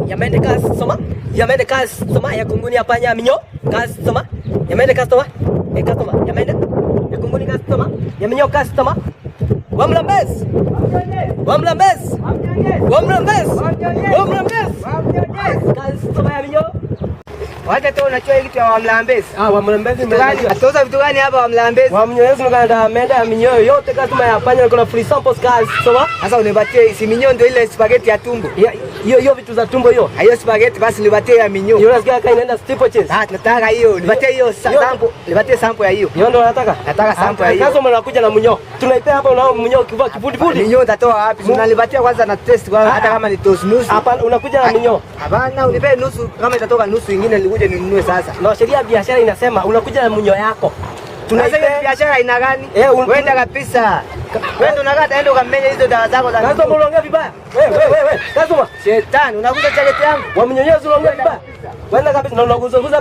Yamende customer. Yamende customer ya kunguni ya panya minyo. Customer. Yamende customer. Customer. Yamende. Ya kunguni customer. Ya minyo customer. Wamlambezi. Wamlambezi. Wamlambezi. Wamlambezi. Customer ya minyo. Wacha tu unachua hiki tu wamlambezi. Wamlambezi mimi. Atoza vitu gani hapa wamlambezi? Wamnyonyezi nganda amenda ya minyo yote customer ya panya kuna free samples customer. Sasa unipatie si minyo ndio ile spaghetti ya tumbo. Hiyo vitu za tumbo hiyo. Hiyo spaghetti basi nipatie ya minyo. Hiyo unasikia kama inaenda steeplechase. Nataka hiyo. Nipatie hiyo sample. Nipatie sample ya hiyo. Hiyo ndio nataka. Nataka sample ya hiyo. Sasa unakuja na mnyo. Tunaipea hapa na mnyo kivua kipudi. Minyo utatoa wapi? Unanipatia kwanza na test kwa hata kama ni toast nusu. Hapana, unakuja na mnyo. Hapana, unipe nusu kama itatoka nusu nyingine nikuje ninunue sasa. Na sheria ya biashara inasema unakuja na mnyo yako. Tunaipea biashara ina gani? Wenda kabisa. Wewe unakata enda ukamenye hizo dawa zako za. Sasa unaongea vibaya. Wewe. Sasa shetani unakuja chaketi yangu. Wamnyonyezi unaongea vibaya. Wenda kabisa na unaguza